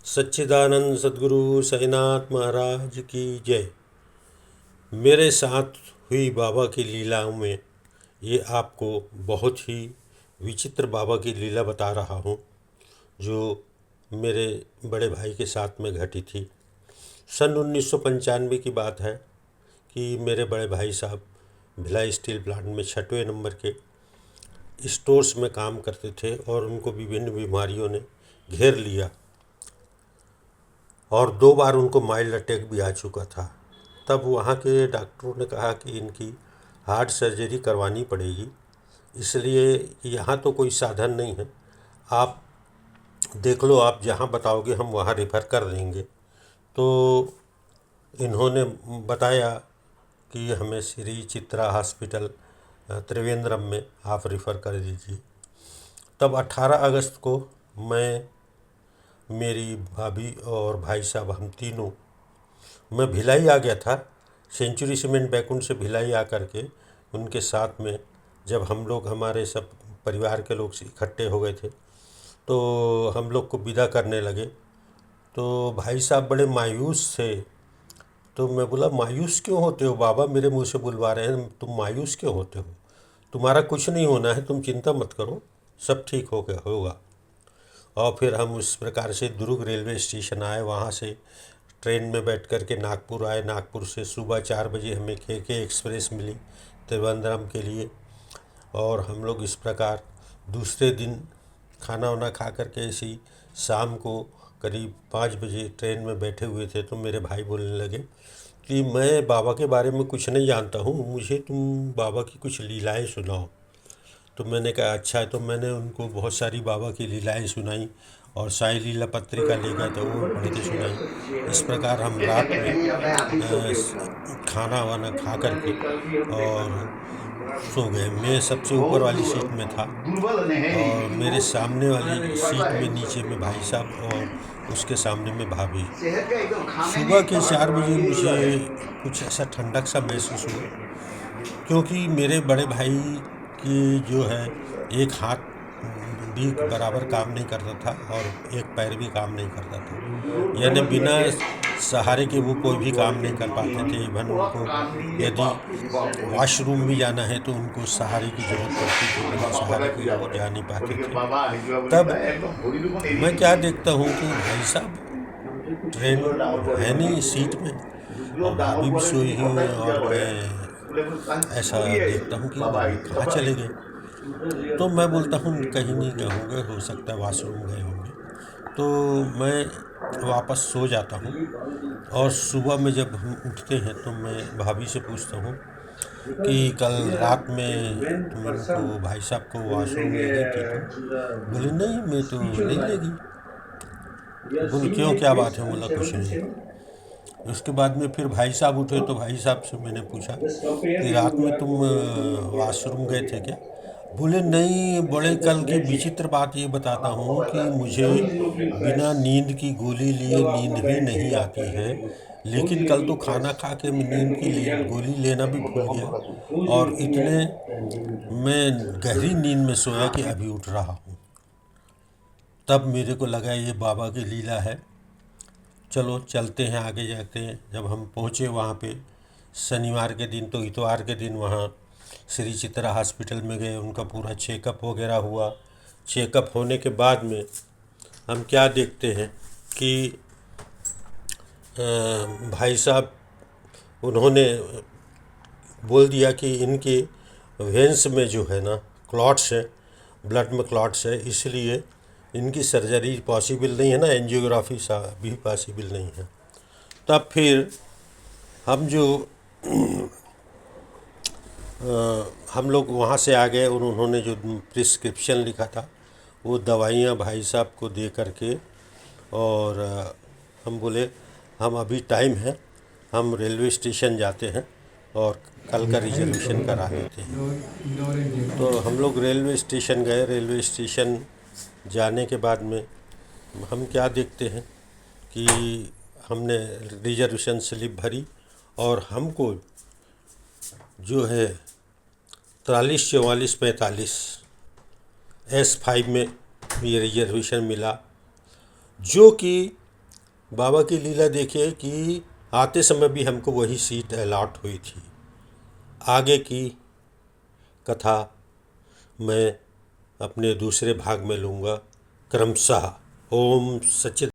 सच्चिदानंद सद्गुरु साईनाथ महाराज की जय। मेरे साथ हुई बाबा की लीलाओं में ये आपको बहुत ही विचित्र बाबा की लीला बता रहा हूँ, जो मेरे बड़े भाई के साथ में घटी थी। सन 1995 की बात है कि मेरे बड़े भाई साहब भिलाई स्टील प्लांट में 6वें नंबर के स्टोर्स में काम करते थे और उनको विभिन्न बीमारियों ने घेर लिया और 2 बार उनको माइल्ड अटैक भी आ चुका था। तब वहाँ के डॉक्टरों ने कहा कि इनकी हार्ट सर्जरी करवानी पड़ेगी, इसलिए यहाँ तो कोई साधन नहीं है, आप देख लो, आप जहाँ बताओगे हम वहाँ रेफ़र कर देंगे। तो इन्होंने बताया कि हमें श्री चित्रा हॉस्पिटल त्रिवेंद्रम में आप रेफ़र कर दीजिए। तब 18 अगस्त को मैं, मेरी भाभी और भाई साहब, हम तीनों, मैं भिलाई आ गया था। सेंचुरी सीमेंट बैकुंठ से भिलाई आ कर के उनके साथ में जब हम लोग, हमारे सब परिवार के लोग इकट्ठे हो गए थे, तो हम लोग को विदा करने लगे। तो भाई साहब बड़े मायूस थे। तो मैं बोला, मायूस क्यों होते हो बाबा? मेरे मुंह से बुलवा रहे हैं, तुम मायूस क्यों होते हो? तुम्हारा कुछ नहीं होना है, तुम चिंता मत करो, सब ठीक हो गया होगा। और फिर हम उस प्रकार से दुर्ग रेलवे स्टेशन आए, वहाँ से ट्रेन में बैठ कर के नागपुर आए। नागपुर से सुबह 4 बजे हमें के एक्सप्रेस मिली त्रिवेंद्रम के लिए। और हम लोग इस प्रकार दूसरे दिन खाना वाना खा कर के ऐसी शाम को करीब 5 बजे ट्रेन में बैठे हुए थे, तो मेरे भाई बोलने लगे कि मैं बाबा के बारे में कुछ नहीं जानता हूँ, मुझे तुम बाबा की कुछ लीलाएं सुनाओ। तो मैंने कहा अच्छा है। तो मैंने उनको बहुत सारी बाबा की लीलाएं सुनाई और साई लीला पत्रिका ले गए तो वो पढ़ के सुनाई। इस प्रकार हम रात में खाना वाना खा कर के और सो गए। मैं सबसे ऊपर वाली सीट में था और मेरे सामने वाली सीट में नीचे में भाई साहब और उसके सामने में भाभी। सुबह के 4 बजे मुझे कुछ ऐसा ठंडक सा महसूस हुआ, क्योंकि मेरे बड़े भाई की जो है एक हाथ भी बराबर काम नहीं करता था और एक पैर भी काम नहीं करता था, यानी बिना सहारे के वो कोई भी काम नहीं कर पाते थे। इवन उनको यदि वॉशरूम भी जाना है तो उनको सहारे की ज़रूरत पड़ती थी, बिना सहारे के वो जा नहीं पाते थे। तब मैं क्या देखता हूँ कि भाई साहब ट्रेन है नहीं सीट में और भाभी भी सोई हुई है और मैं ऐसा देखता हूँ कि कहाँ चले गए। तो मैं बोलता हूँ कहीं नहीं गए होंगे, हो सकता है वॉशरूम गए होंगे। तो मैं वापस सो जाता हूँ और सुबह में जब हम उठते हैं तो मैं भाभी से पूछता हूँ कि कल रात में तुम इनको, भाई साहब को वॉशरूम ले गई थी तुम? बोले नहीं, मैं तो नहीं ले गई। बोले क्यों, क्या बात है? बोला कुछ नहीं। उसके बाद में फिर भाई साहब उठे तो भाई साहब से मैंने पूछा कि रात में तुम वॉशरूम गए थे क्या? बोले नहीं, बड़े कल की विचित्र बात ये बताता हूँ कि मुझे बिना नींद की गोली लिए नींद भी नहीं आती है, लेकिन कल तो खाना खा के मैं नींद की गोली लेना भी भूल गया और इतने मैं गहरी नींद में सोया कि अभी उठ रहा हूँ। तब मेरे को लगा ये बाबा की लीला है, चलो चलते हैं आगे जाते हैं। जब हम पहुँचे वहाँ पे शनिवार के दिन, तो इतवार के दिन वहाँ श्री चित्रा हॉस्पिटल में गए, उनका पूरा चेकअप वगैरह हुआ। चेकअप होने के बाद में हम क्या देखते हैं कि भाई साहब, उन्होंने बोल दिया कि इनके वेंस में जो है ना क्लॉट्स है, ब्लड में क्लॉट्स है, इसलिए इनकी सर्जरी पॉसिबल नहीं है ना, एंजियोग्राफी भी पॉसिबल नहीं है। तब फिर हम जो हम लोग वहाँ से आ गए और उन्होंने जो प्रिस्क्रिप्शन लिखा था वो दवाइयाँ भाई साहब को दे करके, और हम बोले हम अभी टाइम है, हम रेलवे स्टेशन जाते हैं और कल का रिजर्वेशन करा लेते हैं। तो हम लोग रेलवे स्टेशन गए। रेलवे स्टेशन जाने के बाद में हम क्या देखते हैं कि हमने रिजर्वेशन स्लिप भरी और हमको जो है 43 44 45 S5 में ये रिजर्वेशन मिला, जो कि बाबा की लीला देखिए कि आते समय भी हमको वही सीट अलॉट हुई थी। आगे की कथा मैं अपने दूसरे भाग में लूँगा क्रमशः। ओम सच्चिद